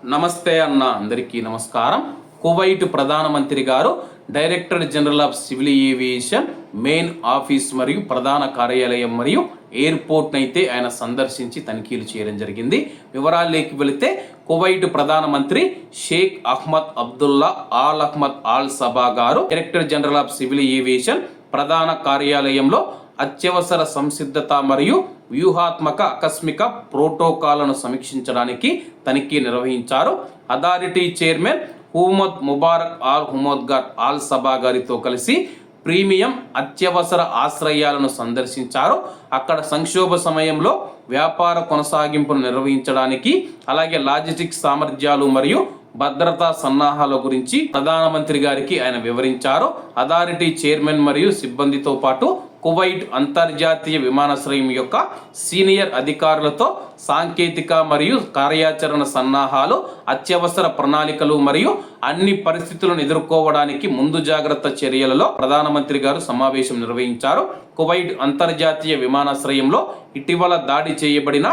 నమస్తే అన్న అందరికీ నమస్కారం. కువైట్ ప్రధానమంత్రి గారు director general of civil aviation main office మరియు ప్రధాన కార్యాలయం మరియు ఎయిర్పోర్ట్ అయితే ఆయన సందర్శించి తనిఖీలు చేయడం జరిగింది. వివరాల్లోకి వెళితే కువైట్ ప్రధానమంత్రి Sheikh Ahmad Abdullah Al Ahmad Al Sabah గారు director general of civil aviation ప్రధాన కార్యాలయంలో అత్యవసర సంసిద్ధత మరియు వ్యూహాత్మక ఆకస్మిక ప్రోటోకాల్ను సమీక్షించడానికి తనిఖీ నిర్వహించారు. Authority chairman Humad Mubarak Al హుమద్గార్ ఆల్ సబా గారితో కలిసి ప్రీమియం అత్యవసర ఆశ్రయాలను సందర్శించారు. అక్కడ సంక్షోభ సమయంలో వ్యాపార కొనసాగింపును నిర్వహించడానికి అలాగే లాజిస్టిక్స్ సామర్థ్యాలు మరియు భద్రతా సన్నాహాల గురించి ప్రధానమంత్రి గారికి ఆయన వివరించారు. అథారిటీ చైర్మన్ మరియు సిబ్బందితో పాటు కువైట్ అంతర్జాతీయ విమానాశ్రయం యొక్క సీనియర్ అధికారులతో సాంకేతిక మరియు కార్యాచరణ సన్నాహాలు, అత్యవసర ప్రణాళికలు మరియు అన్ని పరిస్థితులను ఎదుర్కోవడానికి ముందు జాగ్రత్త చర్యలలో ప్రధానమంత్రి గారు సమావేశం నిర్వహించారు. కువైట్ అంతర్జాతీయ విమానాశ్రయంలో ఇటీవల దాడి చేయబడిన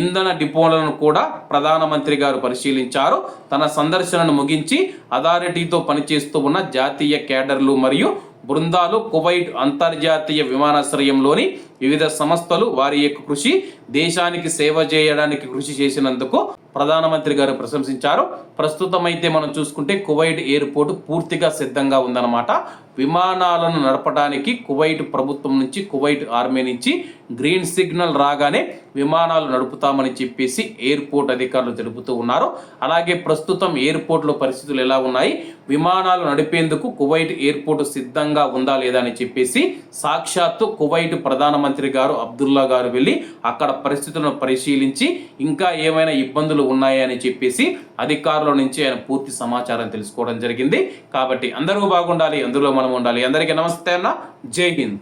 ఇంధన డిపోలను కూడా ప్రధానమంత్రి గారు పరిశీలించారు. తన సందర్శనను ముగించి అథారిటీతో పనిచేస్తూ ఉన్న జాతీయ కేడర్లు మరియు బృందాలు కువైట్ అంతర్జాతీయ విమానాశ్రయంలోని వివిధ సంస్థలు వారి యొక్క కృషి, దేశానికి సేవ చేయడానికి కృషి చేసినందుకు ప్రధానమంత్రి గారు ప్రశంసించారు. ప్రస్తుతం అయితే మనం చూసుకుంటే కువైట్ ఎయిర్పోర్ట్ పూర్తిగా సిద్ధంగా ఉందన్నమాట. విమానాలను నడపడానికి కువైట్ ప్రభుత్వం నుంచి, కువైట్ ఆర్మీ నుంచి గ్రీన్ సిగ్నల్ రాగానే విమానాలు నడుపుతామని చెప్పేసి ఎయిర్పోర్ట్ అధికారులు తెలుపుతూ ఉన్నారు. అలాగే ప్రస్తుతం ఎయిర్పోర్ట్లో పరిస్థితులు ఎలా ఉన్నాయి, విమానాలు నడిపేందుకు కువైట్ ఎయిర్పోర్ట్ సిద్ధంగా ఉందా లేదా అని చెప్పేసి సాక్షాత్తు కువైట్ ప్రధానమంత్రి గారు అబ్దుల్లా గారు వెళ్ళి అక్కడ పరిస్థితులను పరిశీలించి ఇంకా ఏమైనా ఇబ్బందులు ఉన్నాయని చెప్పేసి అధికారుల నుంచి ఆయన పూర్తి సమాచారం తెలుసుకోవడం జరిగింది. కాబట్టి అందరూ బాగుండాలి, అందులో మనం ఉండాలి. అందరికీ నమస్తే అన్న, జై హింద్.